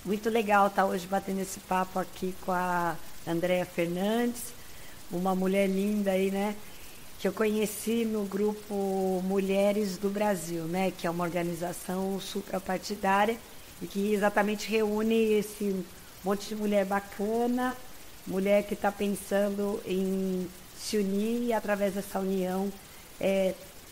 Muito legal estar hoje batendo esse papo aqui com a Andréa Fernandes, uma mulher linda aí, né? Que eu conheci no grupo Mulheres do Brasil, né? Que é uma organização suprapartidária e que exatamente reúne esse monte de mulher bacana, mulher que está pensando em se unir e através dessa união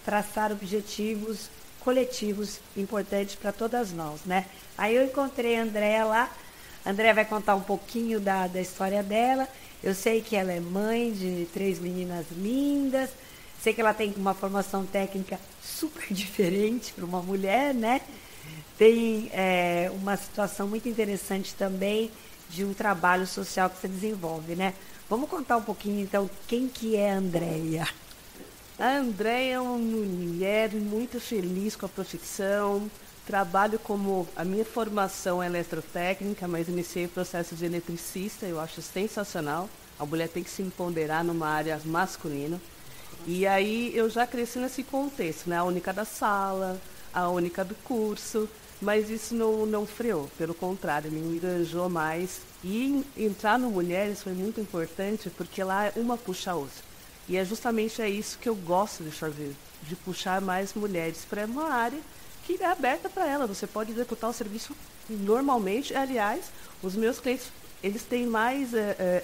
traçar objetivos coletivos importantes para todas nós, né? Aí eu encontrei a Andréa lá. A Andréa vai contar um pouquinho da história dela. Eu sei que ela é mãe de 3 meninas lindas. Sei que ela tem uma formação técnica super diferente para uma mulher, né? Tem uma situação muito interessante também de um trabalho social que você desenvolve, né? Vamos contar um pouquinho, então, quem que é a Andréa? A Andréia é uma mulher muito feliz com a profissão. Trabalho como... A minha formação é eletrotécnica, mas iniciei o processo de eletricista. Eu acho sensacional. A mulher tem que se empoderar numa área masculina. E aí eu já cresci nesse contexto, né? A única da sala, a única do curso. Mas isso não freou. Pelo contrário, me enganjou mais. E entrar no Mulheres foi muito importante, porque lá uma puxa a outra. E é justamente isso que eu gosto de fazer, de puxar mais mulheres para uma área que é aberta para ela. Você pode executar o serviço normalmente. Aliás, os meus clientes, eles têm mais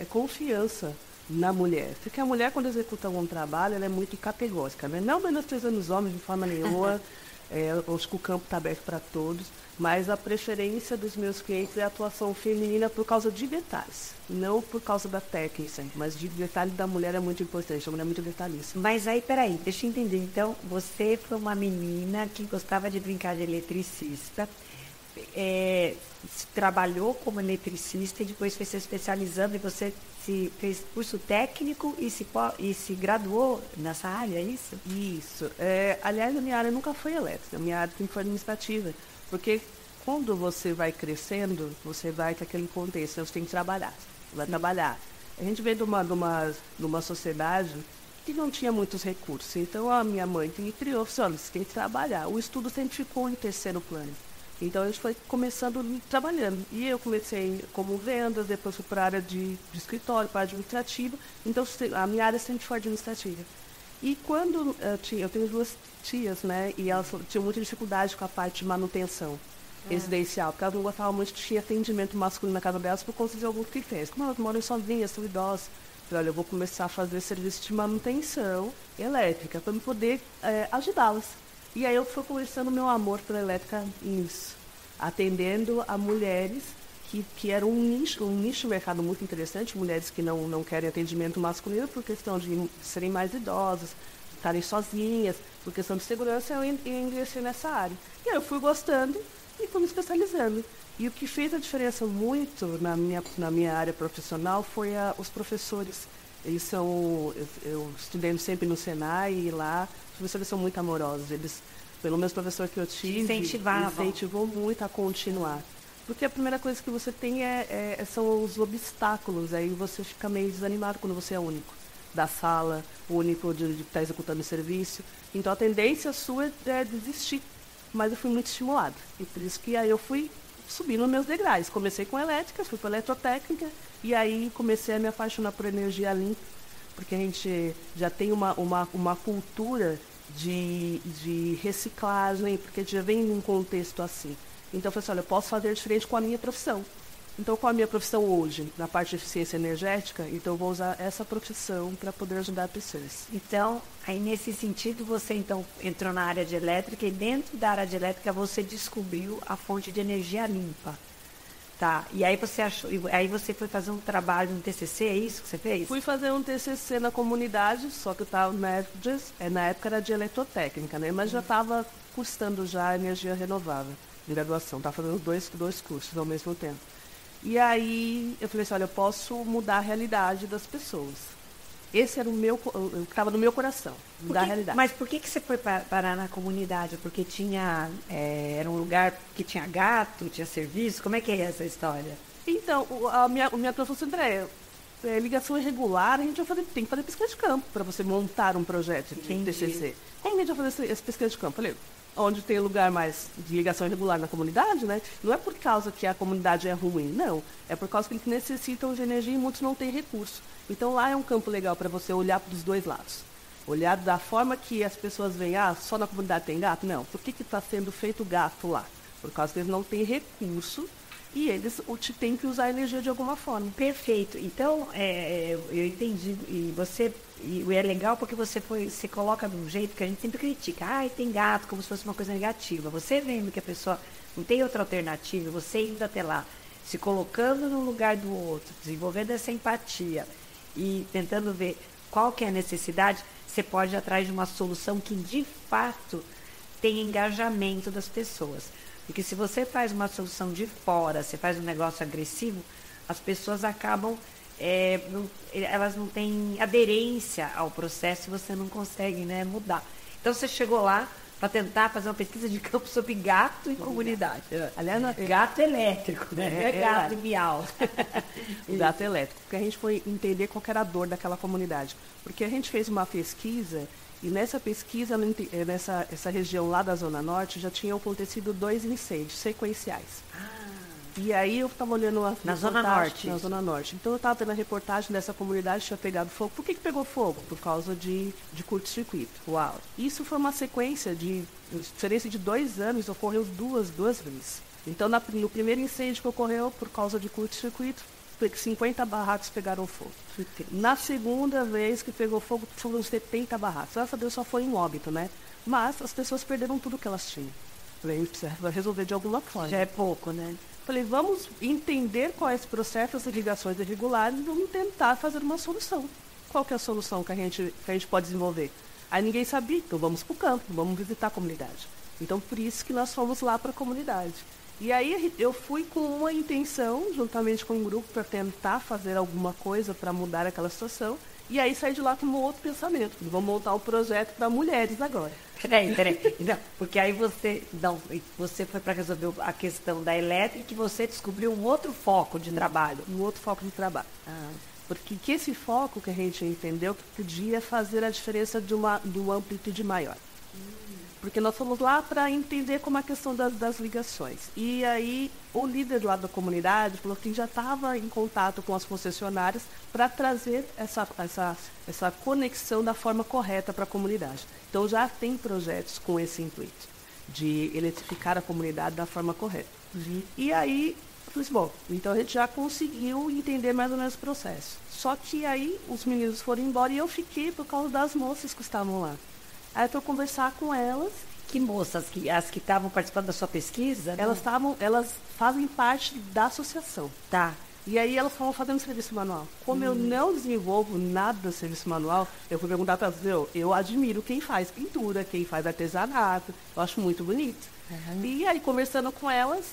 confiança na mulher. Porque a mulher, quando executa algum trabalho, ela é muito categórica, né? Não menosprezando os homens de forma nenhuma. Eu acho que o campo está aberto para todos, mas a preferência dos meus clientes é a atuação feminina por causa de detalhes, não por causa da técnica, mas de detalhe da mulher é muito importante, a mulher é muito detalhista. Mas aí, peraí, deixa eu entender. Então, você foi uma menina que gostava de brincar de eletricista, trabalhou como eletricista e depois foi se especializando e você se fez curso técnico e se graduou nessa área, é isso? Isso. Aliás, a minha área nunca foi elétrica, a minha área sempre foi administrativa, porque quando você vai crescendo, você vai com aquele contexto, você tem que trabalhar, vai trabalhar. A gente veio de uma sociedade que não tinha muitos recursos, então a minha mãe me criou, falou, olha, você tem que trabalhar. O estudo sempre ficou em terceiro plano. Então, a gente foi começando trabalhando. E eu comecei como vendas, depois fui para a área de escritório, para a administrativa. Então, a minha área sempre foi administrativa. E quando eu tenho 2 tias, né? E elas tinham muita dificuldade com a parte de manutenção residencial, porque elas não gostavam muito de atendimento masculino na casa delas por conta de alguns critérios. Como elas moram sozinhas, são idosas. Eu falei, olha, eu vou começar a fazer serviço de manutenção elétrica para eu poder ajudá-las. E aí eu fui começando o meu amor pela elétrica nisso, atendendo a mulheres que era um nicho de mercado muito interessante, mulheres que não querem atendimento masculino por questão de serem mais idosas, estarem sozinhas, por questão de segurança, eu ingressei nessa área. E aí eu fui gostando e fui me especializando. E o que fez a diferença muito na minha área profissional foi os professores. Eles são, eu estudei sempre no Senai e lá os professores são muito amorosos. Eles, pelo menos professor que eu tive, incentivou muito a continuar. Porque a primeira coisa que você tem são os obstáculos. Aí você fica meio desanimado quando você é único da sala, o único de estar executando o serviço. Então a tendência sua é desistir. Mas eu fui muito estimulada. E por isso que aí eu fui subindo meus degraus. Comecei com elétrica, fui para eletrotécnica e aí comecei a me apaixonar por energia limpa, porque a gente já tem uma cultura de reciclagem, porque a gente já vem num contexto assim. Então eu falei assim, olha, eu posso fazer diferente com a minha profissão. Então, com a minha profissão hoje, na parte de eficiência energética, então eu vou usar essa profissão para poder ajudar pessoas. Então, aí nesse sentido, você então entrou na área de elétrica e dentro da área de elétrica você descobriu a fonte de energia limpa. Tá, e aí você foi fazer um trabalho no TCC, é isso que você fez? Fui fazer um TCC na comunidade, só que eu estava na época era de eletrotécnica, né? Mas já estava cursando já energia renovável, de graduação, estava fazendo dois cursos ao mesmo tempo. E aí eu falei assim, olha, eu posso mudar a realidade das pessoas. Esse era o que estava no meu coração, mudar a realidade. Mas por que você foi parar na comunidade? Porque era um lugar que tinha gato, tinha serviço? Como é que é essa história? Então, a minha professora Andréia, ligação irregular, a gente tem que fazer pesquisa de campo para você montar um projeto de TCC. Como a gente vai fazer essa pesquisa de campo? Eu falei, onde tem lugar mais de ligação irregular na comunidade, né? Não é por causa que a comunidade é ruim, não. É por causa que eles necessitam de energia e muitos não têm recurso. Então lá é um campo legal para você olhar dos dois lados. Olhar da forma que as pessoas veem, só na comunidade tem gato? Não. Por que está sendo feito gato lá? Por causa que eles não têm recurso e eles têm que usar a energia de alguma forma. Perfeito. Então, eu entendi. E é legal porque você coloca de um jeito que a gente sempre critica. Tem gato, como se fosse uma coisa negativa. Você vendo que a pessoa não tem outra alternativa, você indo até lá, se colocando no lugar do outro, desenvolvendo essa empatia e tentando ver qual que é a necessidade, você pode ir atrás de uma solução que, de fato, tenha engajamento das pessoas. Porque se você faz uma solução de fora, você faz um negócio agressivo, as pessoas acabam, elas não têm aderência ao processo e você não consegue, né, mudar. Então você chegou lá para tentar fazer uma pesquisa de campo sobre gato em comunidade. Aliás, gato elétrico, né? Gato miau. O gato elétrico, porque a gente foi entender qual era a dor daquela comunidade. Porque a gente fez uma pesquisa. E nessa pesquisa, nessa região lá da Zona Norte, já tinham acontecido 2 incêndios sequenciais. E aí eu estava olhando a na Zona Norte. Na Zona Norte. Então eu estava vendo a reportagem dessa comunidade, tinha pegado fogo. Por que pegou fogo? Por causa de curto-circuito. Uau! Isso foi uma sequência de diferença de 2 anos, ocorreu duas vezes. Então no primeiro incêndio que ocorreu por causa de curto-circuito, 50 barracos pegaram fogo. Na segunda vez que pegou fogo, foram 70 barracos. Graças a Deus só foi um óbito, né? Mas as pessoas perderam tudo que elas tinham. Falei, precisa resolver de alguma forma. Já é pouco, né? Falei, vamos entender qual é esse processo, essas ligações irregulares, e vamos tentar fazer uma solução. Qual que é a solução que a gente pode desenvolver? Aí ninguém sabia, então vamos para o campo, vamos visitar a comunidade. Então, por isso que nós fomos lá para a comunidade. E aí eu fui com uma intenção, juntamente com um grupo, para tentar fazer alguma coisa para mudar aquela situação. E aí saí de lá com um outro pensamento. Vamos montar um projeto para mulheres agora. Peraí. Não, porque aí você foi para resolver a questão da elétrica e você descobriu um outro foco de trabalho. Um outro foco de trabalho. Porque esse foco que a gente entendeu que podia fazer a diferença de uma amplitude maior. Porque nós fomos lá para entender como a questão das ligações. E aí o líder lá da comunidade falou que já estava em contato com as concessionárias para trazer essa conexão da forma correta para a comunidade. Então já tem projetos com esse intuito, de eletrificar a comunidade da forma correta. E aí eu falei assim, bom, então a gente já conseguiu entender mais ou menos o processo. Só que aí os meninos foram embora e eu fiquei por causa das moças que estavam lá. Aí eu fui conversar com elas. Que moças? As que estavam participando da sua pesquisa? Elas fazem parte da associação. Tá. E aí elas estavam fazendo serviço manual. Como eu não desenvolvo nada de serviço manual, eu fui perguntar para elas, eu admiro quem faz pintura, quem faz artesanato. Eu acho muito bonito. E aí, conversando com elas,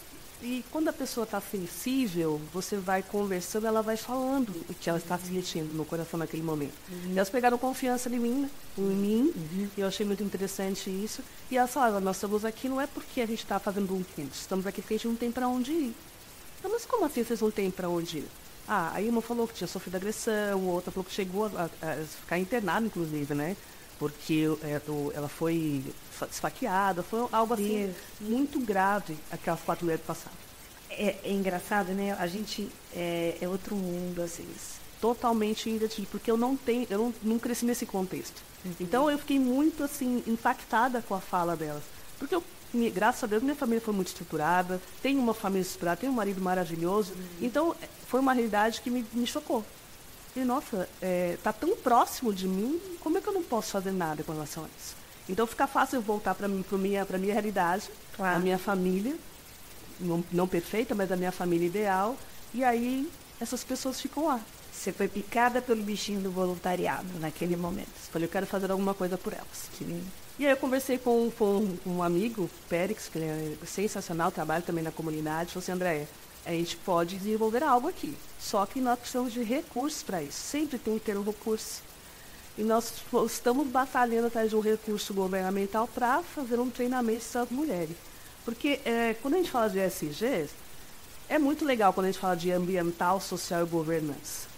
e quando a pessoa está sensível, você vai conversando, ela vai falando o que ela está sentindo no coração naquele momento. E elas pegaram confiança em mim, e eu achei muito interessante isso. E elas falaram, nós estamos aqui não é porque a gente está fazendo um curso, estamos aqui porque a gente não tem para onde ir. Mas como assim vocês não têm para onde ir? Aí uma falou que tinha sofrido agressão, outra falou que chegou a ficar internada, inclusive, né? Porque ela foi esfaqueada, foi algo assim muito grave aquelas 4 mulheres passaram. É engraçado, né? A gente é outro mundo, às vezes. Totalmente indetido, porque eu não cresci nesse contexto. Então eu fiquei muito assim impactada com a fala delas. Porque graças a Deus, minha família foi muito estruturada, tenho uma família estruturada, tenho um marido maravilhoso. Então foi uma realidade que me chocou. E, nossa, tá tão próximo de mim, como é que eu não posso fazer nada com relação a isso? Então fica fácil eu voltar para minha realidade, a minha família, não perfeita, mas a minha família ideal, e aí essas pessoas ficam lá. Você foi picada pelo bichinho do voluntariado naquele momento. Falei, eu quero fazer alguma coisa por elas. Que lindo. E aí eu conversei com um amigo, Périx, que ele é sensacional, trabalha também na comunidade, falou assim, Andréia, a gente pode desenvolver algo aqui. Só que nós precisamos de recursos para isso. Sempre tem que ter um recurso. E nós estamos batalhando atrás de um recurso governamental para fazer um treinamento para as mulheres. Porque quando a gente fala de ESGs, é muito legal quando a gente fala de ambiental, social e governança.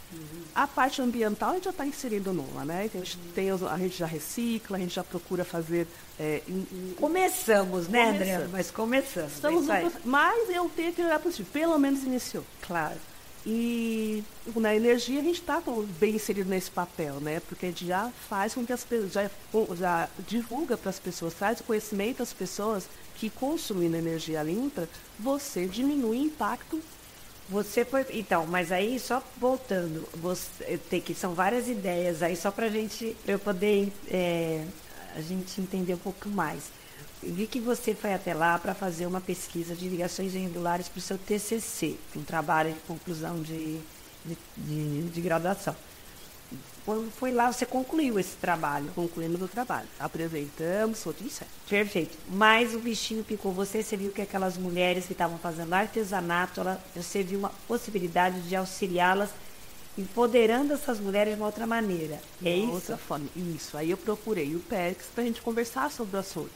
A parte ambiental a gente já está inserindo numa, né? A gente já recicla, a gente já procura fazer... Começamos, né, André? Mas começamos. Mas eu tenho que olhar positivo. Pelo menos iniciou. Claro. E na energia a gente está bem inserido nesse papel, né? Porque a gente já faz com que as pessoas, já divulga para as pessoas, traz o conhecimento às pessoas que consumindo energia limpa, você diminui o impacto. Você foi. Então, mas aí só voltando, que são várias ideias aí, só para eu poder a gente entender um pouco mais. Eu vi que você foi até lá para fazer uma pesquisa de ligações irregulares para o seu TCC, um trabalho de conclusão de graduação. Quando foi lá, você concluiu esse trabalho? Concluímos o trabalho. Apresentamos, foi tudo certo. Perfeito. Mas o bichinho picou você viu que aquelas mulheres que estavam fazendo artesanato, você viu uma possibilidade de auxiliá-las, empoderando essas mulheres de uma outra maneira. É isso? Outra forma. Isso. Aí eu procurei o PEX para a gente conversar sobre o assunto.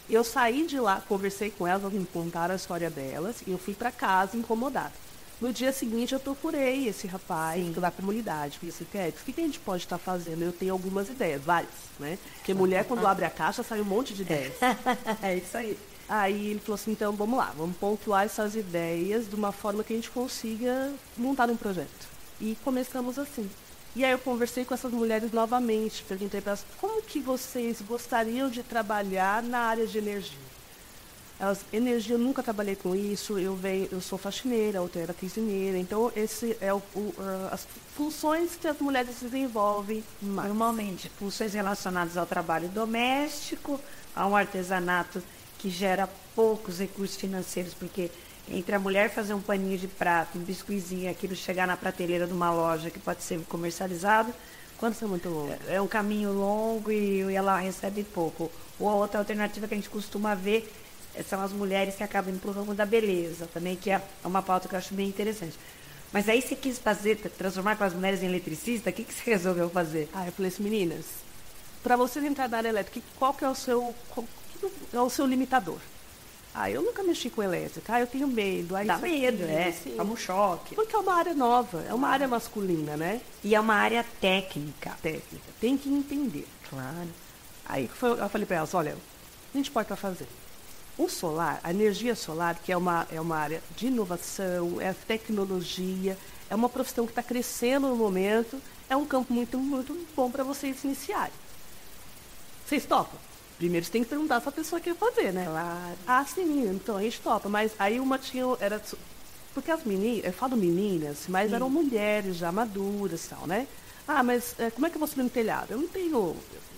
Eu saí de lá, conversei com elas, elas me contaram a história delas, e eu fui para casa incomodada. No dia seguinte, eu procurei esse rapaz da comunidade. Falei, Pérez, o que a gente pode estar fazendo? Eu tenho algumas ideias, várias, né? Porque mulher, quando abre a caixa, sai um monte de ideias. É isso aí. Aí ele falou assim, então vamos lá, vamos pontuar essas ideias de uma forma que a gente consiga montar um projeto. E começamos assim. E aí eu conversei com essas mulheres novamente, perguntei para elas, como que vocês gostariam de trabalhar na área de energia? Energia, eu nunca trabalhei com isso, eu sou faxineira, outra era cozinheira, então esse é as funções que as mulheres desenvolvem normalmente, funções relacionadas ao trabalho doméstico, a um artesanato que gera poucos recursos financeiros, porque entre a mulher fazer um paninho de prato, um biscuizinho, aquilo chegar na prateleira de uma loja que pode ser comercializado, quanto é muito longo? É um caminho longo e ela recebe pouco. Ou a outra alternativa que a gente costuma ver são as mulheres que acabam indo para o ramo da beleza, também, que é uma pauta que eu acho bem interessante. Mas aí você quis transformar aquelas mulheres em eletricista, o que você resolveu fazer? Eu falei assim, meninas, para vocês entrar na área elétrica, qual que é o seu limitador? Eu nunca mexi com elétrica, eu tenho medo. Dá medo, toma um choque. Porque é uma área nova, é uma área masculina, né? E é uma área técnica. Tem que entender. Claro. Aí eu falei para elas, olha, a gente pode fazer. O solar, a energia solar, que é uma área de inovação, é tecnologia, é uma profissão que está crescendo no momento, é um campo muito, muito bom para vocês iniciarem. Vocês topam? Primeiro você tem que perguntar se a pessoa quer fazer, né? Claro. Sim, então a gente topa. Mas aí porque as meninas, eu falo meninas, mas eram mulheres já maduras e tal, né? Mas como é que eu vou subir no telhado? Eu não tenho...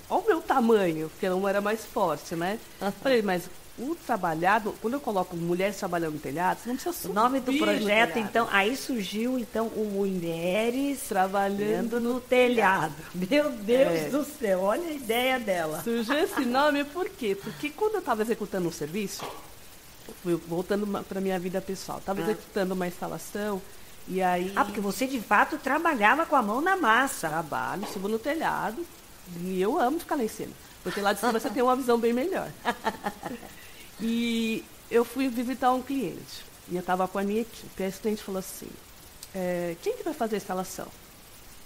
Olha o meu tamanho, porque uma era mais forte, né? Falei, mas o trabalhado, quando eu coloco mulheres trabalhando no telhado, você não precisa subir. O nome do projeto, então, aí surgiu, então, o Mulheres Trabalhando no Telhado. Meu Deus do céu, olha a ideia dela. Surgiu esse nome por quê? Porque quando eu estava executando um serviço, voltando para a minha vida pessoal, estava executando uma instalação, e aí... porque você, de fato, trabalhava com a mão na massa. Trabalho, subo no telhado, e eu amo ficar lá em cima. Porque lá de cima você tem uma visão bem melhor. E eu fui visitar um cliente. E eu estava com a minha equipe. E esse cliente falou assim, quem que vai fazer a instalação?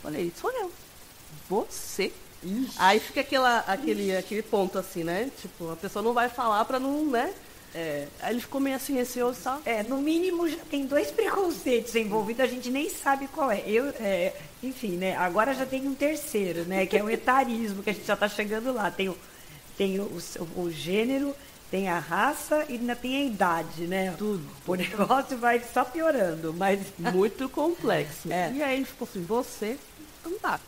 Falei, sou eu. Você? Ixi. Aí fica aquele ponto assim, né? Tipo, a pessoa não vai falar para não, né? Aí ele ficou meio assim, receoso, sabe? No mínimo já tem 2 preconceitos envolvidos, a gente nem sabe qual é. Enfim, né? Agora já tem um terceiro, né? Que é o etarismo, que a gente já está chegando lá. Tem o gênero, tem a raça e ainda tem a idade, né? Tudo. O negócio vai só piorando, mas... Muito complexo. E aí ele ficou assim, você? Então tá.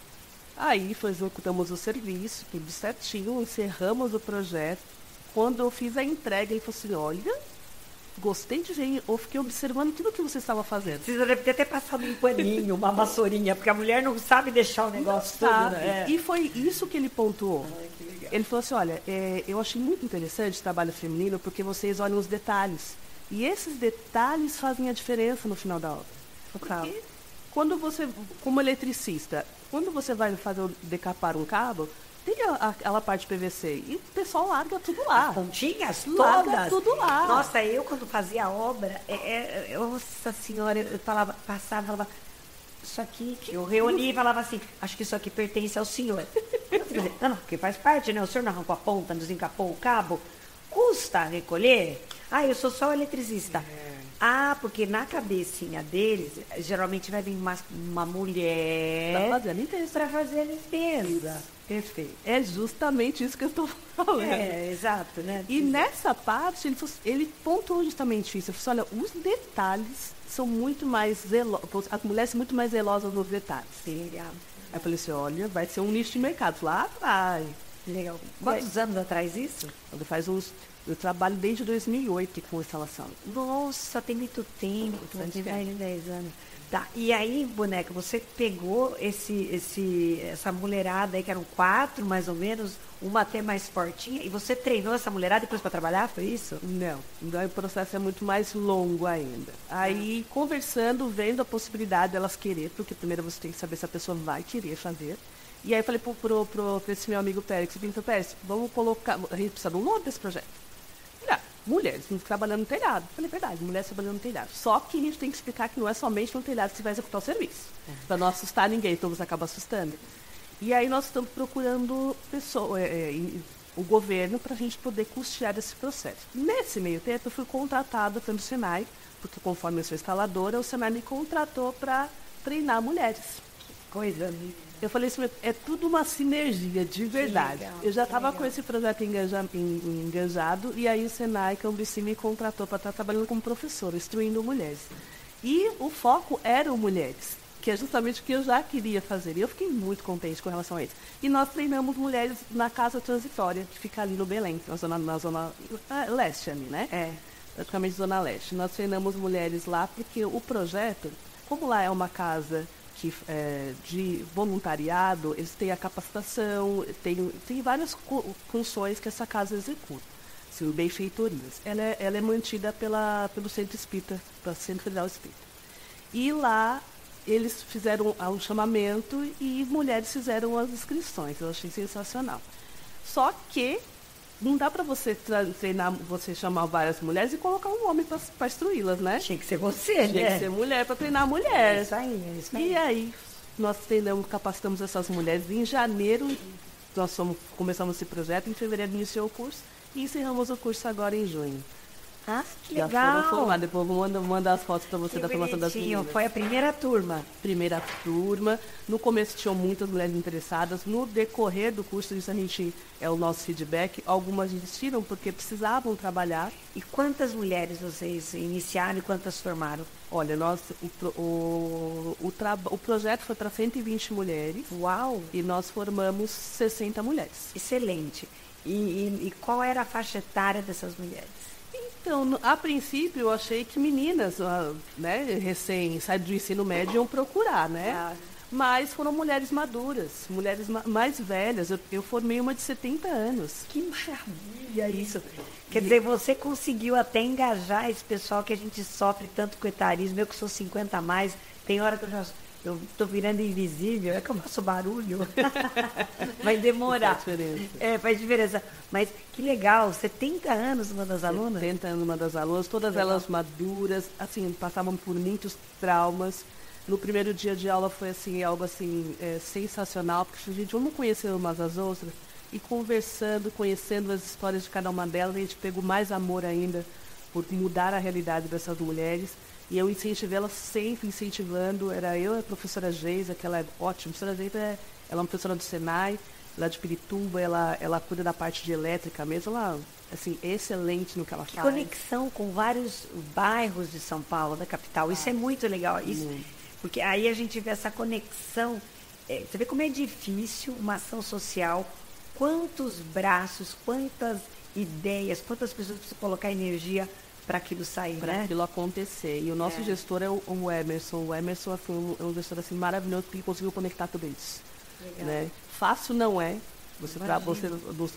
Aí executamos o serviço, tudo certinho, encerramos o projeto. Quando eu fiz a entrega, ele falou assim, olha, gostei de ver, eu fiquei observando tudo que você estava fazendo. Você deve ter até passado um paninho, uma vassourinha, porque a mulher não sabe deixar o negócio todo, né? E foi isso que ele pontuou. Que legal. Ele falou assim, olha, eu achei muito interessante o trabalho feminino, porque vocês olham os detalhes. E esses detalhes fazem a diferença no final da obra. Porque quando você, como eletricista, quando você vai decapar um cabo, tem aquela parte de PVC e o pessoal larga tudo lá. As pontinhas todas? Larga tudo lá. Nossa, eu quando fazia a obra, nossa senhora, eu passava, isso aqui, eu reuni e falava assim, acho que isso aqui pertence ao senhor. Não, porque faz parte, né? O senhor não arrancou a ponta, não desencapou o cabo. Custa recolher? Ah, eu sou só eletricista. Ah, porque na cabecinha deles, geralmente vai vir uma mulher para fazer a limpeza. Perfeito. É justamente isso que eu estou falando. Exato, né? E nessa parte, ele pontuou justamente isso. Ele falou assim, olha, os detalhes são muito mais zelosas, as mulheres são muito mais zelosas nos detalhes. Legal. Aí eu falei assim, olha, vai ser um nicho de mercado. Lá vai. Legal. Quantos anos atrás isso? Eu trabalho desde 2008 com instalação. Nossa, tem muito tempo. Tem mais de 10 anos. Tá. E aí, boneca, você pegou essa mulherada aí, que eram 4, mais ou menos, uma até mais fortinha, e você treinou essa mulherada depois para trabalhar, foi isso? Não, o processo é muito mais longo ainda. Aí, conversando, vendo a possibilidade delas querer, porque primeiro você tem que saber se a pessoa vai querer fazer. E aí eu falei para esse meu amigo Pérez, Pérez, vamos colocar, a gente precisa de um nome desse projeto. Mulheres trabalhando no telhado. Falei, verdade, mulheres trabalhando no telhado. Só que a gente tem que explicar que não é somente no telhado que você vai executar o serviço. Para não assustar ninguém, então você acaba assustando. E aí nós estamos procurando o governo para a gente poder custear esse processo. Nesse meio tempo, eu fui contratada pelo Senai, porque conforme eu sou instaladora, o Senai me contratou para treinar mulheres. Que coisa linda. Eu falei assim, é tudo uma sinergia, de verdade. Legal, eu já estava com esse projeto engajado, e aí o Senai, Cambici, me contratou para estar trabalhando como professora, instruindo mulheres. E o foco eram mulheres, que é justamente o que eu já queria fazer. E eu fiquei muito contente com relação a isso. E nós treinamos mulheres na Casa Transitória, que fica ali no Belém, na zona leste ali, né? Praticamente zona leste. Nós treinamos mulheres lá porque o projeto, como lá é uma casa de voluntariado, eles têm a capacitação, tem várias funções que essa casa executa, assim, benfeitorias. Ela é mantida pelo Centro Espírita, pelo Centro Federal Espírita. E lá eles fizeram um chamamento e mulheres fizeram as inscrições. Eu achei sensacional. Só que não dá para você treinar, você chamar várias mulheres e colocar um homem para instruí-las, né? Tinha que ser você, né? Tinha que ser mulher para treinar mulher. É isso aí. E aí, nós capacitamos essas mulheres. Em janeiro, nós começamos esse projeto, em fevereiro iniciou o curso e encerramos o curso agora em junho. Ah, que já legal. Foram formadas. Depois eu vou mandar as fotos para você da formação das meninas. Foi a primeira turma. Primeira turma. No começo tinham muitas mulheres interessadas. No decorrer do curso, isso é o nosso feedback. Algumas desistiram porque precisavam trabalhar. E quantas mulheres vocês iniciaram e quantas formaram? Olha, o projeto foi para 120 mulheres. Uau! E nós formamos 60 mulheres. Excelente. E qual era a faixa etária dessas mulheres? Então, a princípio, eu achei que meninas, né, recém-saídas do ensino médio, iam procurar, né? Mas foram mulheres maduras, mulheres mais velhas. Eu formei uma de 70 anos. Que maravilha isso! Quer dizer, você conseguiu até engajar esse pessoal que a gente sofre tanto com etarismo. Eu que sou 50 a mais, tem hora que eu estou virando invisível, é que eu faço barulho. Vai demorar. Faz diferença. Faz diferença. Mas que legal, 70 anos uma das alunas? 70 anos uma das alunas, todas elas maduras, assim, passavam por muitos traumas. No primeiro dia de aula foi assim, algo assim, sensacional, porque a gente não conheceu umas às outras, e conversando, conhecendo as histórias de cada uma delas, a gente pegou mais amor ainda por mudar a realidade dessas mulheres. E eu incentivei elas sempre, incentivando. Era eu e a professora Geisa, que ela é ótima. A professora Geisa ela é uma professora do Senai, lá de Pirituba, ela cuida da parte de elétrica mesmo. Ela, assim, excelente no que ela faz. Conexão com vários bairros de São Paulo, da capital. Isso é muito legal. Porque aí a gente vê essa conexão. Você vê como é difícil uma ação social. Quantos braços, quantas ideias, quantas pessoas precisam colocar energia para aquilo sair, para aquilo acontecer. E o nosso gestor é o Emerson. O Emerson foi um gestor assim, maravilhoso, que conseguiu conectar tudo isso. Né? Fácil não é. Você,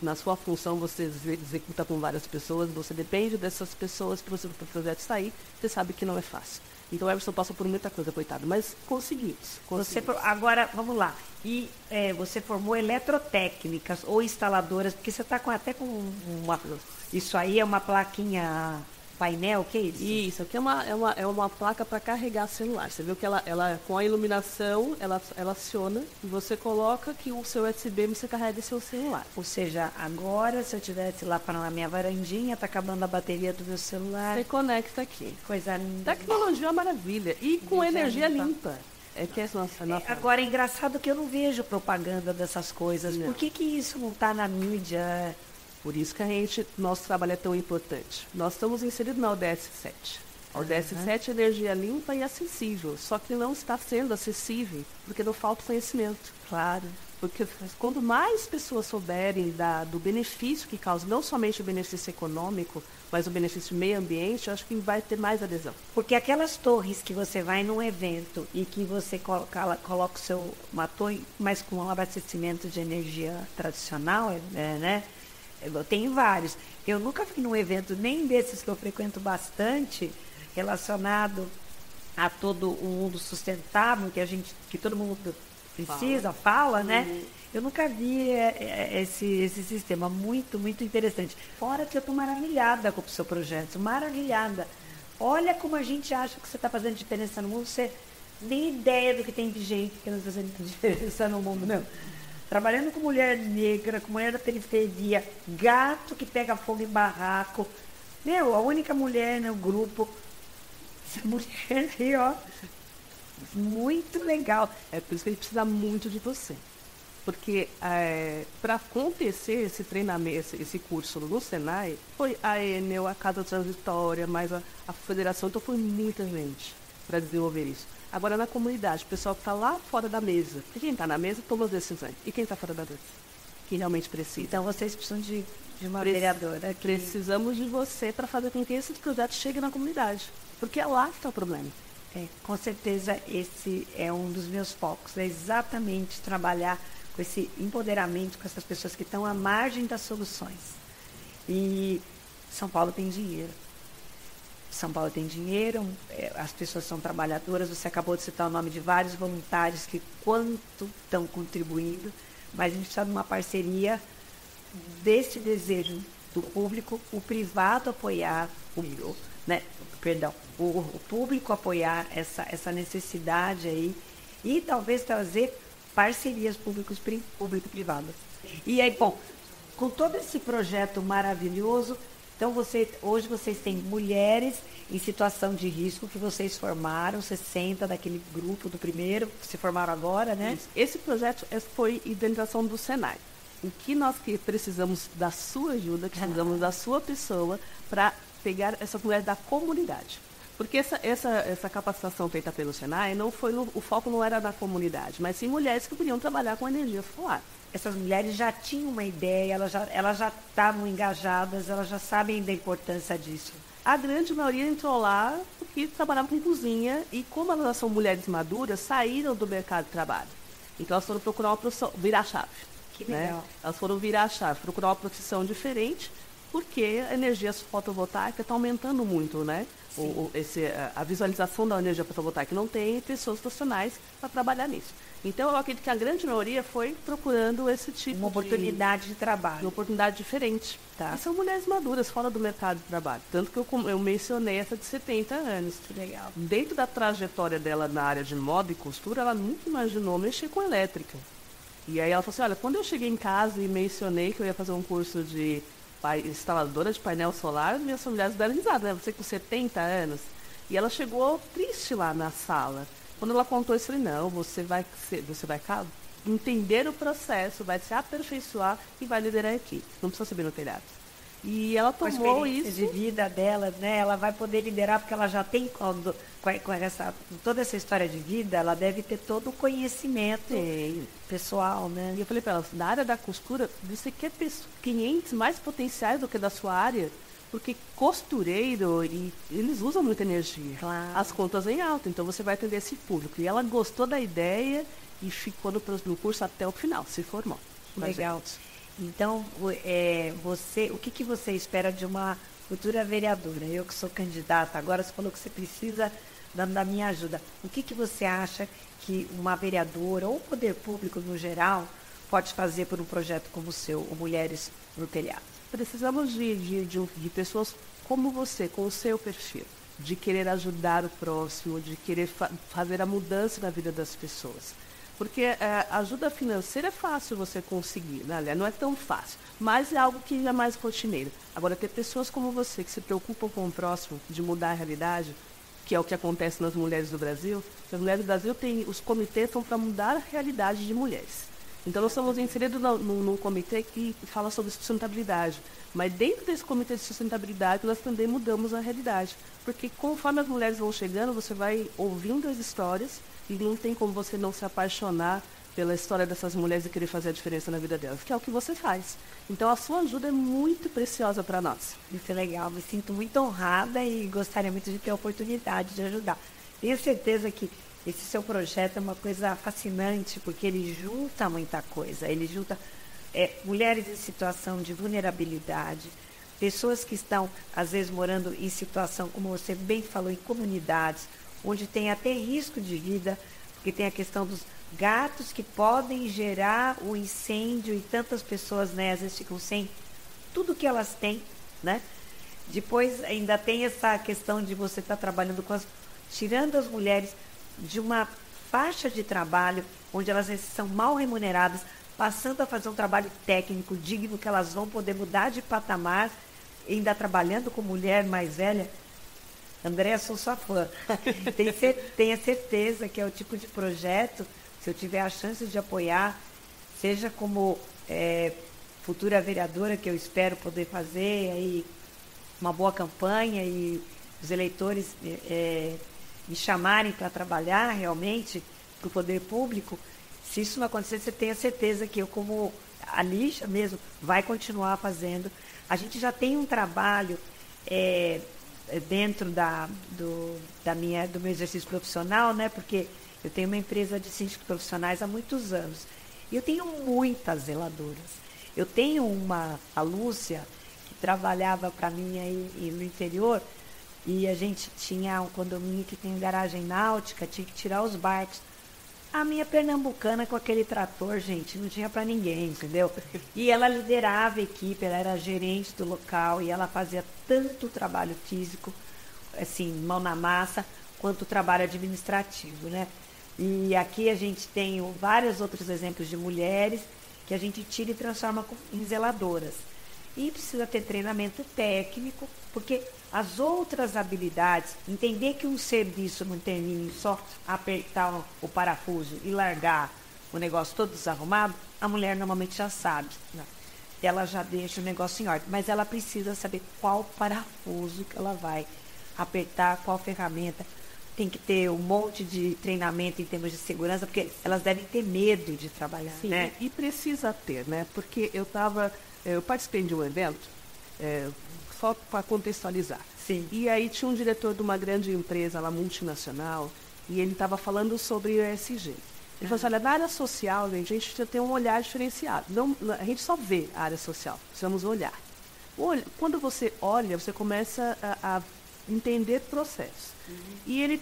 na sua função, você executa com várias pessoas, você depende dessas pessoas para o projeto sair, você sabe que não é fácil. Então o Emerson passou por muita coisa, coitado, mas conseguimos. Agora, vamos lá. E você formou eletrotécnicas ou instaladoras, porque você está até com uma... Isso aí é uma plaquinha painel, o que é isso? Isso, aqui é uma placa para carregar celular. Você viu que ela com a iluminação, ela aciona e você coloca que o seu USB você carrega seu celular. Ou seja, agora, se eu tivesse lá para a minha varandinha, tá acabando a bateria do meu celular. Você conecta aqui. Coisa linda. Tecnologia é uma maravilha. E com energia limpa. É que é nossa. Agora, é engraçado que eu não vejo propaganda dessas coisas. Não. Por que isso não está na mídia? Por isso que nosso trabalho é tão importante. Nós estamos inseridos na ODS 7. A ODS 7 é energia limpa e acessível, só que não está sendo acessível porque não falta conhecimento. Claro. Porque quando mais pessoas souberem do benefício que causa, não somente o benefício econômico, mas o benefício meio ambiente, eu acho que vai ter mais adesão. Porque aquelas torres que você vai num evento e que você coloca uma torre, mas com um abastecimento de energia tradicional, né? Eu tenho vários. Eu nunca fui num evento, nem desses que eu frequento bastante, relacionado a todo o mundo sustentável, que todo mundo precisa, fala, né? Eu nunca vi esse sistema muito, muito interessante. Fora que eu estou maravilhada com o seu projeto, maravilhada. Olha como a gente acha que você está fazendo diferença no mundo, você nem ideia do que tem de gente que está fazendo diferença no mundo, não. Trabalhando com mulher negra, com mulher da periferia, gato que pega fogo em barraco. A única mulher no grupo. Essa mulher aí, ó. Muito legal. É por isso que a gente precisa muito de você. Porque para acontecer esse treinamento, esse curso no Senai, foi a Enel, a Casa Transitória, mais a Federação, então foi muita gente para desenvolver isso. Agora, na comunidade, o pessoal que está lá fora da mesa. Porque quem está na mesa toma as decisões. E quem está fora da mesa? Quem realmente precisa. Então, vocês precisam de uma vereadora. Precisamos de você para fazer com que esse projeto chegue na comunidade. Porque é lá que está o problema. Com certeza, esse é um dos meus focos. É exatamente trabalhar com esse empoderamento, com essas pessoas que estão à margem das soluções. E São Paulo tem dinheiro. São Paulo tem dinheiro, as pessoas são trabalhadoras, você acabou de citar o nome de vários voluntários que quanto estão contribuindo, mas a gente precisa de uma parceria desse desejo do público, o privado apoiar, o público apoiar essa necessidade aí e talvez trazer parcerias público-privadas. E aí, bom, com todo esse projeto maravilhoso, então, hoje vocês têm mulheres em situação de risco que vocês formaram, 60 daquele grupo do primeiro, que se formaram agora, né? Isso. Esse projeto foi identificação do Senai. O que nós precisamos da sua ajuda, precisamos da sua pessoa para pegar essa mulher da comunidade. Porque essa capacitação feita pelo Senai, o foco não era na comunidade, mas sim mulheres que podiam trabalhar com energia solar. Essas mulheres já tinham uma ideia, elas já estavam engajadas, elas já sabem da importância disso. A grande maioria entrou lá porque trabalhava com cozinha e como elas são mulheres maduras, saíram do mercado de trabalho. Então elas foram procurar uma profissão, virar a chave. Que legal. Né? Elas foram virar a chave, procurar uma profissão diferente, porque a energia fotovoltaica está aumentando muito, né? A visualização da energia fotovoltaica não tem pessoas profissionais para trabalhar nisso. Então, eu acredito que a grande maioria foi procurando esse tipo uma oportunidade de trabalho. Uma oportunidade diferente. Tá. E são mulheres maduras, fora do mercado de trabalho. Tanto que eu mencionei essa de 70 anos. Que legal. Dentro da trajetória dela na área de moda e costura, ela nunca imaginou mexer com elétrica. E aí ela falou assim, olha, quando eu cheguei em casa e mencionei que eu ia fazer um curso de instaladora de painel solar, minhas familiares deram risada, né? Você com 70 anos. E ela chegou triste lá na sala. Quando ela contou isso, eu falei, não, você vai entender o processo, vai se aperfeiçoar e vai liderar a equipe. Não precisa subir no telhado. E ela tomou isso. De vida dela, né? Ela vai poder liderar porque ela já tem toda essa história de vida, ela deve ter todo o conhecimento pessoal, né? E eu falei para ela, na área da costura, você quer clientes mais potenciais do que da sua área? Porque costureiro, eles usam muita energia. Claro. As contas em alta, então você vai atender esse público. E ela gostou da ideia e ficou no curso até o final, se formou. Legal. Então, o que você espera de uma futura vereadora? Eu que sou candidata, agora você falou que você precisa da minha ajuda. O que você acha que uma vereadora ou o poder público no geral pode fazer por um projeto como o seu, o Mulheres no Telhado? Precisamos de pessoas como você, com o seu perfil, de querer ajudar o próximo, de querer fazer a mudança na vida das pessoas. Porque ajuda financeira é fácil você conseguir, né? Não é tão fácil, mas é algo que é mais rotineiro. Agora, ter pessoas como você que se preocupam com o próximo, de mudar a realidade, que é o que acontece nas mulheres do Brasil. As mulheres do Brasil os comitês são para mudar a realidade de mulheres. Então, nós estamos inseridos num comitê que fala sobre sustentabilidade. Mas dentro desse comitê de sustentabilidade, nós também mudamos a realidade. Porque conforme as mulheres vão chegando, você vai ouvindo as histórias e não tem como você não se apaixonar pela história dessas mulheres e querer fazer a diferença na vida delas, que é o que você faz. Então, a sua ajuda é muito preciosa para nós. Isso é legal, me sinto muito honrada e gostaria muito de ter a oportunidade de ajudar. Tenho certeza que esse seu projeto é uma coisa fascinante, porque ele junta muita coisa. Ele junta mulheres em situação de vulnerabilidade, pessoas que estão, às vezes, morando em situação, como você bem falou, em comunidades, onde tem até risco de vida, porque tem a questão dos gatos que podem gerar o incêndio e tantas pessoas, né, às vezes ficam sem tudo que elas têm, né? Depois ainda tem essa questão de você estar trabalhando tirando as mulheres de uma faixa de trabalho onde elas são mal remuneradas, passando a fazer um trabalho técnico digno que elas vão poder mudar de patamar, ainda trabalhando com mulher mais velha. Andréa, sou sua fã. Tenha certeza que é o tipo de projeto, se eu tiver a chance de apoiar, seja como futura vereadora, que eu espero poder fazer aí uma boa campanha e os eleitores me chamarem para trabalhar realmente para o poder público. Se isso não acontecer, você tenha certeza que eu, como a Lígia mesmo, vai continuar fazendo. A gente já tem um trabalho dentro do meu exercício profissional, né? Porque eu tenho uma empresa de síndicos profissionais há muitos anos. E eu tenho muitas zeladoras. Eu tenho a Lúcia, que trabalhava para mim aí no interior, e a gente tinha um condomínio que tem garagem náutica, tinha que tirar os barcos. A minha pernambucana com aquele trator, gente, não tinha para ninguém, entendeu? E ela liderava a equipe, ela era gerente do local e ela fazia tanto trabalho físico, assim, mão na massa, quanto trabalho administrativo, né? E aqui a gente tem vários outros exemplos de mulheres que a gente tira e transforma em zeladoras. E precisa ter treinamento técnico, porque as outras habilidades, entender que um serviço não termina em só apertar o parafuso e largar o negócio todo desarrumado, a mulher normalmente já sabe, né? Ela já deixa o negócio em ordem, mas ela precisa saber qual parafuso que ela vai apertar, qual ferramenta. Tem que ter um monte de treinamento em termos de segurança, porque elas devem ter medo de trabalhar. Sim, né? E precisa ter, né? Porque eu participei de um evento, só para contextualizar. Sim. E aí tinha um diretor de uma grande empresa lá, multinacional, e ele estava falando sobre o ESG. Ele falou assim, olha, na área social, gente, a gente precisa ter um olhar diferenciado. Não, a gente só vê a área social, precisamos olhar. Quando você olha, você começa a entender processos. E ele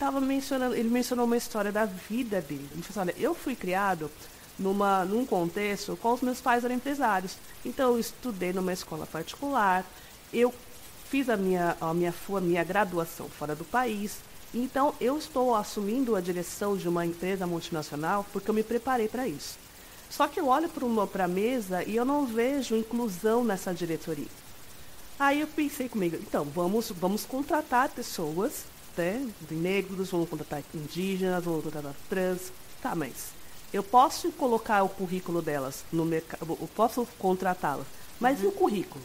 mencionou uma história da vida dele. Ele falou assim, olha, eu fui criado num contexto com os meus pais eram empresários. Então, eu estudei numa escola particular, eu fiz a minha graduação fora do país. Então, eu estou assumindo a direção de uma empresa multinacional porque eu me preparei para isso. Só que eu olho para a mesa e eu não vejo inclusão nessa diretoria. Aí eu pensei comigo, então, vamos contratar pessoas, né, negros, vamos contratar indígenas, vamos contratar trans. Tá, mas eu posso colocar o currículo delas no mercado, eu posso contratá-las, mas e o currículo?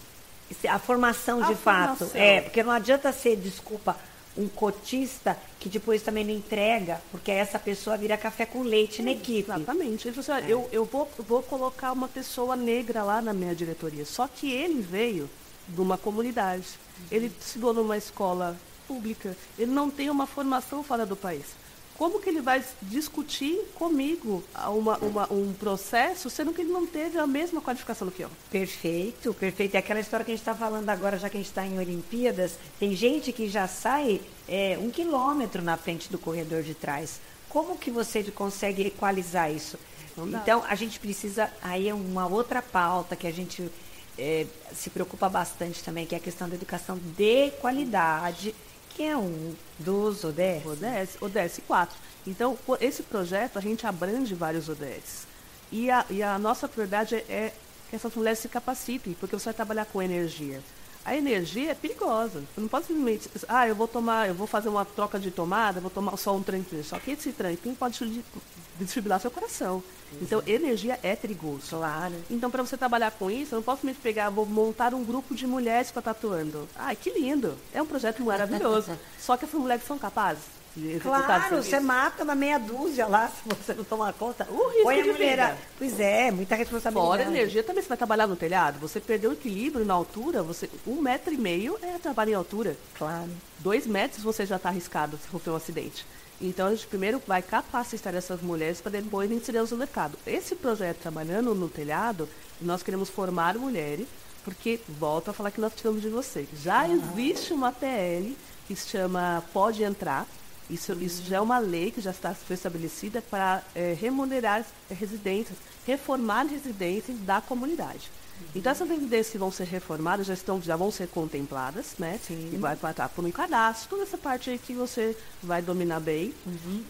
A formação de fato. Porque não adianta ser, desculpa, um cotista que depois também não entrega, porque essa pessoa vira café com leite na equipe. Exatamente. Ele falou assim, olha, eu vou colocar uma pessoa negra lá na minha diretoria. Só que ele veio de uma comunidade. Ele estudou numa escola pública. Ele não tem uma formação fora do país. Como que ele vai discutir comigo um processo, sendo que ele não teve a mesma qualificação do que eu? Perfeito, perfeito. É aquela história que a gente está falando agora, já que a gente está em Olimpíadas, tem gente que já sai 1 quilômetro na frente do corredor de trás. Como que você consegue equalizar isso? Então, a gente precisa, aí é uma outra pauta que a gente se preocupa bastante também, que é a questão da educação de qualidade, que é um dos ODS. ODS 4. Então, esse projeto, a gente abrange vários ODS. E a nossa prioridade é que essas mulheres se capacitem, porque você vai trabalhar com energia. A energia é perigosa. Você não pode simplesmente, eu vou fazer uma troca de tomada, vou tomar só um tranquilo. Só que esse tranquilo pode desfibrilar seu coração. Então, energia é perigoso. Claro. Então, para você trabalhar com isso, eu não posso simplesmente vou montar um grupo de mulheres para tatuando. Ai, que lindo! É um projeto maravilhoso. Só que essas mulheres são capazes de executar Claro, você mata uma meia dúzia lá, se você não tomar conta. O risco Põe a de mulher. vida. Pois é, muita responsabilidade. Fora a energia, também você vai trabalhar no telhado. Você perdeu o equilíbrio na altura, 1,5 metro é trabalho em altura. Claro. 2 metros você já está arriscado se for um acidente. Então, a gente primeiro vai capacitar essas mulheres para depois inseri-las no mercado. Esse projeto, trabalhando no telhado, nós queremos formar mulheres, porque, volto a falar que nós precisamos de você. Já existe uma PL que se chama Pode Entrar. Isso já é uma lei que já está estabelecida para remunerar residências, reformar residências da comunidade. Então, essas residências que vão ser reformadas já vão ser contempladas, né? Sim. E vai passar por um cadastro, toda essa parte aí que você vai dominar bem.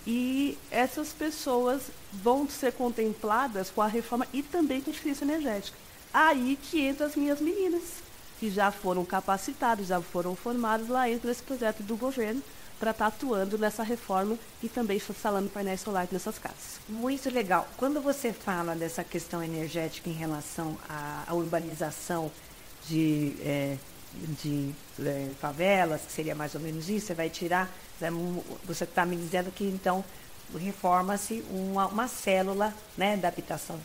E essas pessoas vão ser contempladas com a reforma e também com a eficiência energética. Aí que entram as minhas meninas, que já foram capacitadas, já foram formadas, lá entra esse projeto do governo para estar atuando nessa reforma e também instalando painéis solares nessas casas. Muito legal. Quando você fala dessa questão energética em relação à urbanização de favelas, que seria mais ou menos isso, você vai tirar, você está me dizendo que então reforma-se uma célula, né, da habitação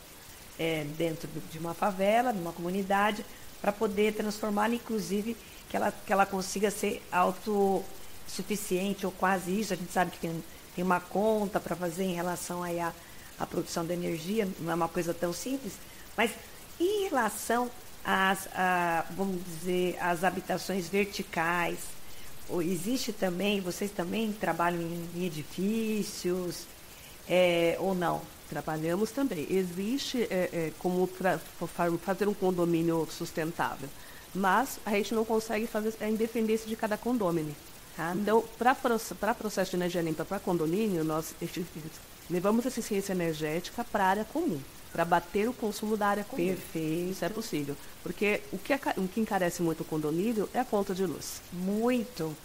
dentro de uma favela, de uma comunidade, para poder transformá-la, inclusive, que ela consiga ser autossuficiente ou quase isso. A gente sabe que tem uma conta para fazer em relação aí à produção de energia, não é uma coisa tão simples, mas em relação vamos dizer, às habitações verticais, existe também, vocês também trabalham em edifícios, ou não? Trabalhamos também. Existe como fazer um condomínio sustentável, mas a gente não consegue fazer a independência de cada condomínio. Então, para processo de energia limpa para condomínio, nós levamos eficiência energética para a área comum, para bater o consumo da área comum. Perfeito. Isso é possível. Porque o que encarece muito o condomínio é a conta de luz. Muito.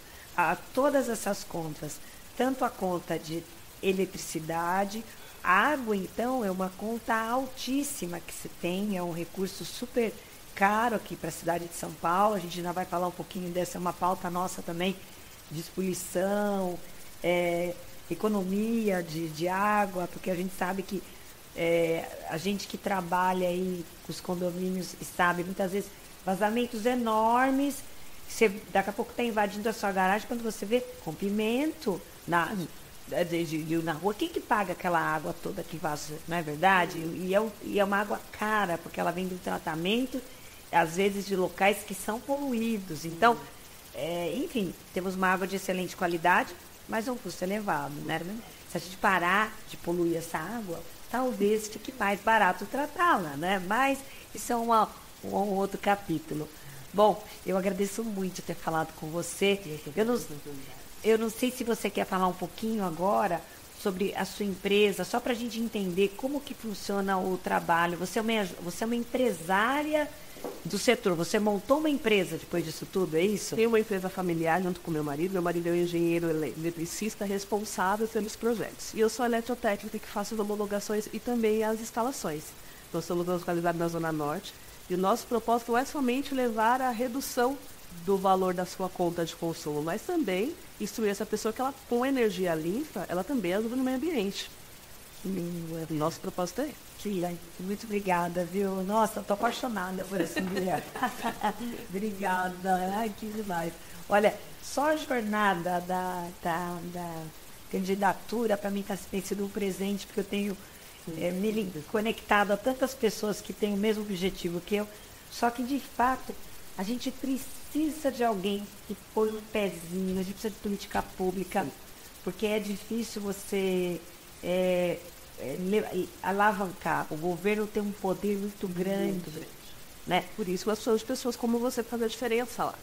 Todas essas contas, tanto a conta de eletricidade, água, então, é uma conta altíssima que se tem, é um recurso super caro aqui para a cidade de São Paulo. A gente ainda vai falar um pouquinho dessa, é uma pauta nossa também, despoluição, economia de água, porque a gente sabe que a gente que trabalha aí com os condomínios sabe, muitas vezes, vazamentos enormes, você daqui a pouco está invadindo a sua garagem, quando você vê rompimento na rua, quem que paga aquela água toda que vaza, não é verdade? E é uma água cara, porque ela vem do tratamento, às vezes de locais que são poluídos. Então, enfim, temos uma água de excelente qualidade, mas é um custo elevado, né? Se a gente parar de poluir essa água, talvez fique mais barato tratá-la, né? Mas isso é um outro capítulo. Bom, eu agradeço muito ter falado com você. Eu não sei se você quer falar um pouquinho agora sobre a sua empresa, só para a gente entender como que funciona o trabalho. Você é uma empresária do setor, você montou uma empresa depois disso tudo, é isso? Tenho uma empresa familiar junto com meu marido é um engenheiro eletricista responsável pelos projetos. E eu sou a eletrotécnica que faço as homologações e também as instalações. Nós estamos localizados na Zona Norte e o nosso propósito não é somente levar a redução do valor da sua conta de consumo, mas também instruir essa pessoa que ela, com energia limpa, ela também ajuda no meio ambiente. Nosso propósito é muito obrigada, viu? Nossa, eu tô apaixonada por essa mulher. Obrigada, ai, que demais. Olha, só a jornada da candidatura, para mim, tem sido um presente, porque eu tenho me conectado a tantas pessoas que têm o mesmo objetivo que eu, só que, de fato, a gente precisa de alguém que põe um pezinho, a gente precisa de política pública, porque é difícil você alavancar. O governo tem um poder muito grande. né? Por isso nós precisamos de pessoas como você para fazer a diferença lá.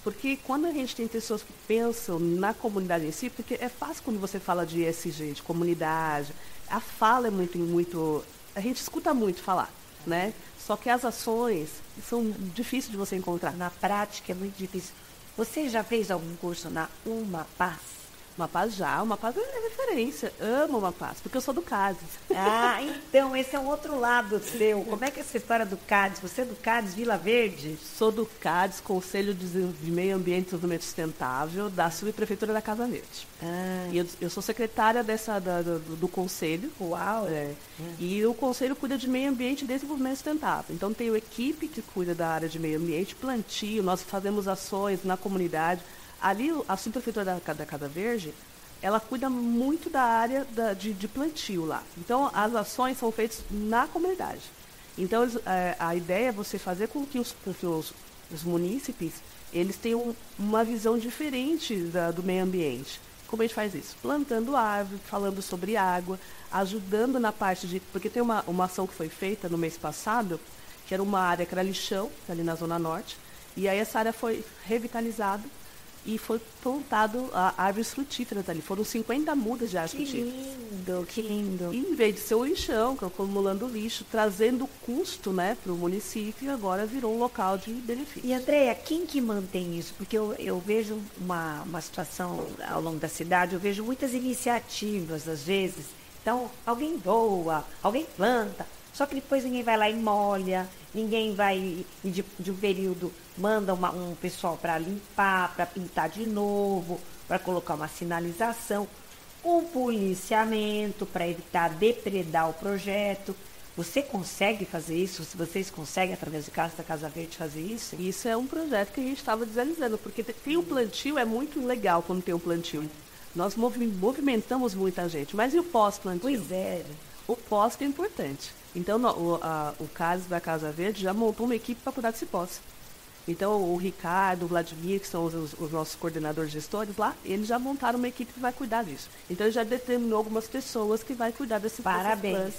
Porque quando a gente tem pessoas que pensam na comunidade em si, porque é fácil quando você fala de ESG, de comunidade, a fala é muito, a gente escuta muito falar, né? Só que as ações são difíceis de você encontrar. Na prática é muito difícil. Você já fez algum curso na Uma Paz? Uma Paz já, Uma Paz é referência, amo Uma Paz, porque eu sou do CADES. Ah, então, esse é um outro lado seu. Como é que é essa história do CADES? Você é do CADES Vila Verde? Sou do CADES, Conselho de Meio Ambiente e Desenvolvimento Sustentável, da Subprefeitura da Casa Verde. Ah, E eu sou secretária do conselho. uau! E o conselho cuida de meio ambiente e desenvolvimento sustentável. Então, tenho equipe que cuida da área de meio ambiente, plantio, nós fazemos ações na comunidade. Ali, a subprefeitura da Casa Verde, ela cuida muito da área de plantio lá. Então, as ações são feitas na comunidade. Então, a ideia é você fazer com que os munícipes eles tenham uma visão diferente do meio ambiente. Como a gente faz isso? Plantando árvore, falando sobre água, ajudando na parte de... Porque tem uma ação que foi feita no mês passado, que era uma área que era lixão, ali na Zona Norte, e aí essa área foi revitalizada e foi plantado árvores frutíferas ali. Foram 50 mudas de árvores Que frutíferas. lindo, que lindo. E, em vez de ser um lixão, acumulando lixo, trazendo custo, né, para o município, agora virou um local de benefício. E, Andréia, quem que mantém isso? Porque eu vejo uma situação ao longo da cidade, eu vejo muitas iniciativas, às vezes. Então, alguém doa, alguém planta, só que depois ninguém vai lá e molha, ninguém vai, e de um período, manda um pessoal para limpar, para pintar de novo, para colocar uma sinalização, um policiamento para evitar depredar o projeto. Você consegue fazer isso? Vocês conseguem, através do Casa da Casa Verde, fazer isso? Isso é um projeto que a gente estava desenvolvendo, porque tem um plantio, é muito legal quando tem um plantio. Nós movimentamos muita gente, mas e o pós-plantio? Pois é. O pós que é importante. Então, o CADES da Casa Verde já montou uma equipe para cuidar desse pós. Então, o Ricardo, o Vladimir, que são os nossos coordenadores gestores lá, eles já montaram uma equipe que vai cuidar disso. Então, ele já determinou algumas pessoas que vai cuidar desse pós. Parabéns.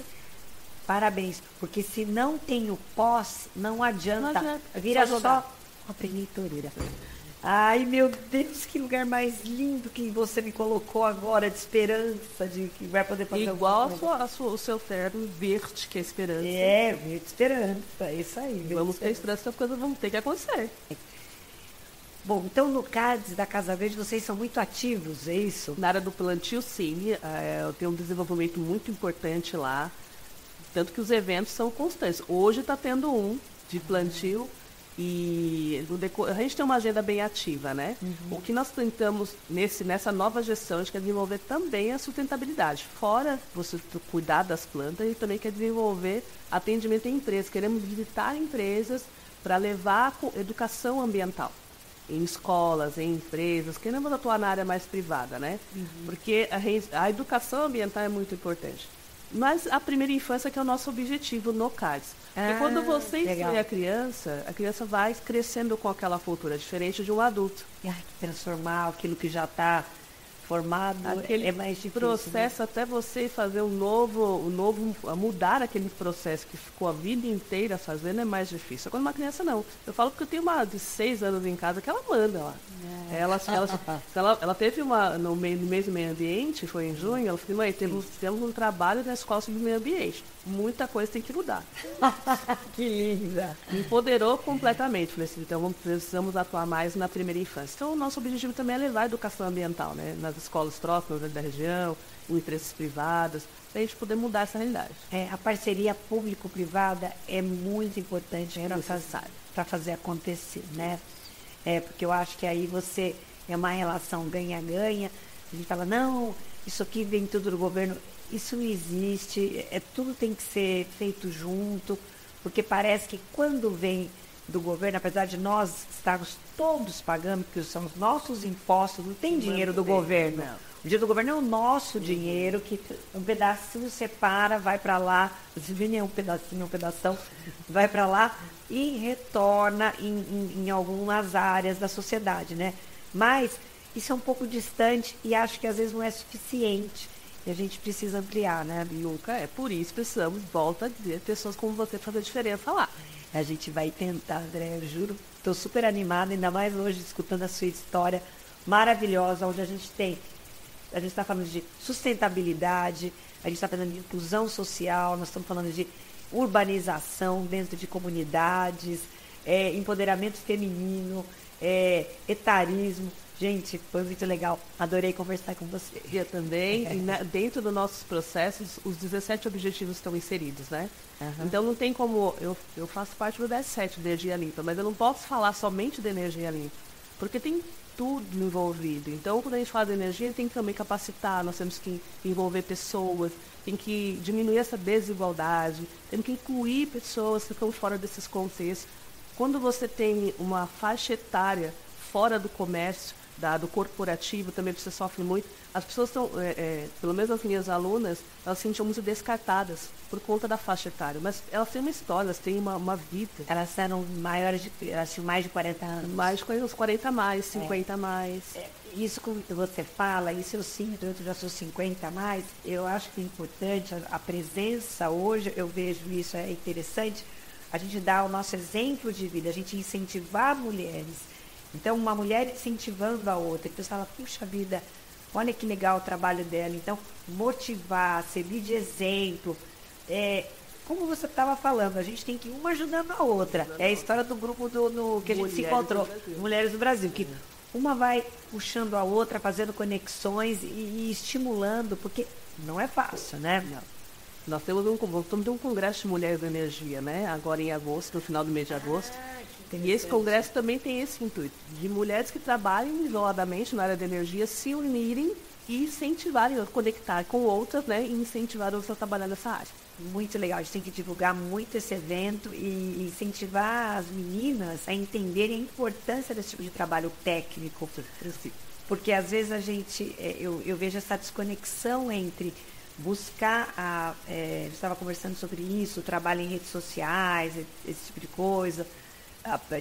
Parabéns. Porque se não tem o pós, não adianta. Não adianta, Vira só só jogar. uma peneitoreira. Ai, meu Deus, que lugar mais lindo que você me colocou agora, de esperança, de que vai poder fazer Igual alguma coisa. o seu terno verde, que é esperança. É, verde esperança, é isso aí. Verde Vamos ter esperança. esperança, porque vão ter que acontecer. Bom, então no CADES da Casa Verde vocês são muito ativos, é isso? Na área do plantio, sim, eu tenho um desenvolvimento muito importante lá, tanto que os eventos são constantes. Hoje está tendo um de plantio e a gente tem uma agenda bem ativa, né? O que nós tentamos nessa nova gestão, a gente quer desenvolver também a sustentabilidade. Fora você cuidar das plantas, a gente também quer desenvolver atendimento em empresas. Queremos visitar empresas para levar educação ambiental em escolas, em empresas, queremos atuar na área mais privada, né? Porque a educação ambiental é muito importante. Mas a primeira infância que é o nosso objetivo no CADES. Porque quando você legal. instrui a criança vai crescendo com aquela cultura, diferente de um adulto. E, ai, que transformar aquilo que já está formado Aquele é mais difícil. processo, Né? até você fazer mudar aquele processo que ficou a vida inteira fazendo é mais difícil. Quando uma criança não. Eu falo porque eu tenho uma de 6 anos em casa que ela manda lá. Ela teve no mês do meio ambiente, foi em junho, ela falou, mãe, temos um trabalho na escola sobre meio ambiente. Muita coisa tem que mudar. Que linda! Me empoderou completamente. Falei assim, então precisamos atuar mais na primeira infância. Então, o nosso objetivo também é levar a educação ambiental, né? Nas escolas próximas da região, em empresas privadas, para a gente poder mudar essa realidade. A parceria público-privada é muito importante para fazer acontecer, né? Porque eu acho que aí você é uma relação ganha-ganha. A gente fala, não, isso aqui vem tudo do governo. Isso não existe, tudo tem que ser feito junto, porque parece que quando vem do governo, apesar de nós estarmos todos pagando, porque são os nossos impostos, não tem dinheiro do governo. Não. O dinheiro do governo é o nosso dinheiro, que um pedacinho separa, vai para lá, nem é um pedacinho, é um pedação, vai para lá e retorna em algumas áreas da sociedade, né? Mas isso é um pouco distante e acho que às vezes não é suficiente. E a gente precisa ampliar, né, Biuca? Por isso precisamos, volta a dizer, pessoas como você fazer diferença lá. A gente vai tentar, André, eu juro. Estou super animada, ainda mais hoje, escutando a sua história maravilhosa, onde a gente está falando de sustentabilidade, a gente está falando de inclusão social, nós estamos falando de urbanização dentro de comunidades, empoderamento feminino, etarismo. Gente, foi muito legal. Adorei conversar com você. Eu também. E dentro dos nossos processos, os 17 objetivos estão inseridos, né? Uhum. Então não tem como... Eu faço parte do 17, de energia limpa, mas eu não posso falar somente de energia limpa, porque tem tudo envolvido. Então, quando a gente fala de energia, tem que também capacitar, nós temos que envolver pessoas, tem que diminuir essa desigualdade, temos que incluir pessoas que estão fora desses contextos. Quando você tem uma faixa etária fora do comércio, do corporativo, também você sofre muito. As pessoas estão, pelo menos as minhas alunas, elas se sentiam muito descartadas por conta da faixa etária. Mas elas têm uma história, elas têm uma vida. Elas eram maiores, elas tinham mais de 40 anos. Mais de uns 40 a mais, 50 a mais. Isso que você fala, isso eu sinto, eu já sou 50 a mais, eu acho que é importante a presença hoje, eu vejo isso, é interessante, a gente dá o nosso exemplo de vida, a gente incentivar mulheres. Então, uma mulher incentivando a outra. Então, você fala, puxa vida, olha que legal o trabalho dela. Então, motivar, servir de exemplo. Como você estava falando, a gente tem que ir uma ajudando a outra. É a história do grupo que a gente se encontrou, Mulheres do Brasil. Que uma vai puxando a outra, fazendo conexões e estimulando, porque não é fácil, né? Não. Nós temos um congresso de Mulheres da Energia, né? Agora em agosto, no final do mês de agosto. E esse congresso também tem esse intuito, de mulheres que trabalham isoladamente na área da energia se unirem e incentivarem a conectar com outras, né? E incentivar outras a trabalhar nessa área. Muito legal, a gente tem que divulgar muito esse evento e incentivar as meninas a entenderem a importância desse tipo de trabalho técnico. Porque às vezes eu vejo essa desconexão entre buscar, a gente estava conversando sobre isso, o trabalho em redes sociais, esse tipo de coisa,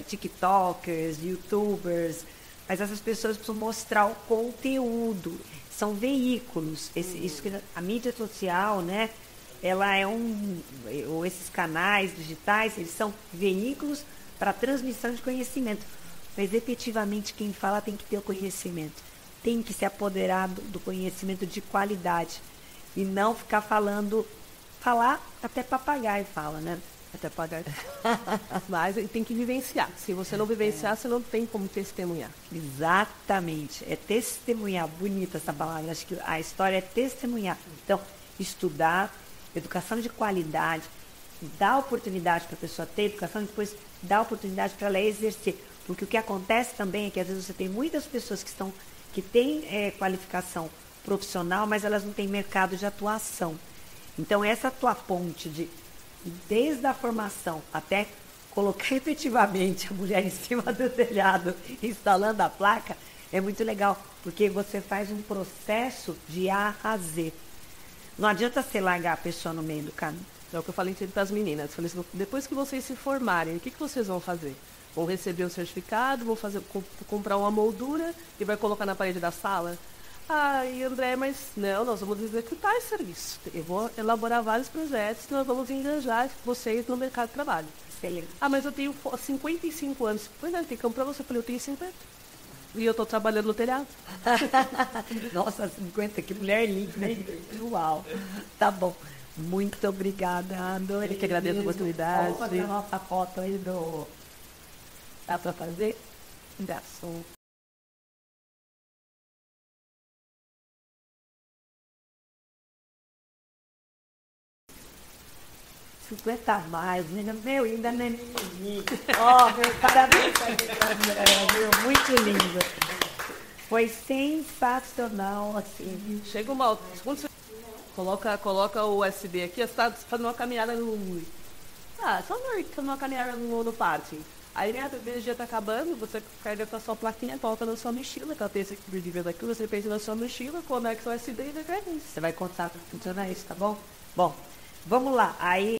TikTokers, YouTubers, mas essas pessoas precisam mostrar o conteúdo, são veículos, isso que a mídia social, né, ela ou esses canais digitais, eles são veículos para transmissão de conhecimento, mas efetivamente quem fala tem que ter o conhecimento, tem que se apoderar do conhecimento de qualidade e não ficar falar até papagaio fala, né? Até pagar. Mas tem que vivenciar. Se você não vivenciar, você não tem como testemunhar. Exatamente. É testemunhar. Bonita essa palavra. Acho que a história é testemunhar. Então, estudar, educação de qualidade, dar oportunidade para a pessoa ter educação e depois dar oportunidade para ela exercer. Porque o que acontece também é que às vezes você tem muitas pessoas que têm qualificação profissional, mas elas não têm mercado de atuação. Então, essa tua ponte desde a formação até colocar efetivamente a mulher em cima do telhado, instalando a placa, é muito legal, porque você faz um processo de A a Z. Não adianta você largar a pessoa no meio do caminho. É o que eu falei para as meninas. Falei assim, depois que vocês se formarem, o que vocês vão fazer? Vão receber o certificado, vão comprar uma moldura e vai colocar na parede da sala? Ai, André, mas não, nós vamos executar esse serviço. Eu vou elaborar vários projetos que nós vamos engajar vocês no mercado de trabalho. Excelente. Mas eu tenho 55 anos. Pois é, tem campo para você. Eu falei, eu tenho 50. E eu estou trabalhando no telhado. Nossa, 50, que mulher linda, hein? Uau. Tá bom. Muito obrigada, Andorei. Eu que agradeço a oportunidade. Vamos fazer a nossa foto aí do... Dá para fazer? Dá, som. 50 a mais, menina, meu, ainda nem me Ó, meu, parabéns pra viu? Muito lindo. Foi sensacional, assim. Chega uma... Quando você coloca o USB aqui, você está fazendo uma caminhada no... só uma caminhada no parque. Aí a energia está acabando, você carrega com a sua plaquinha, coloca na sua mochila, que ela tem esse nível daqui, você pensa na sua mochila, conecta o USB e vai isso. Você vai contar como funciona isso, tá bom? Bom, vamos lá. Aí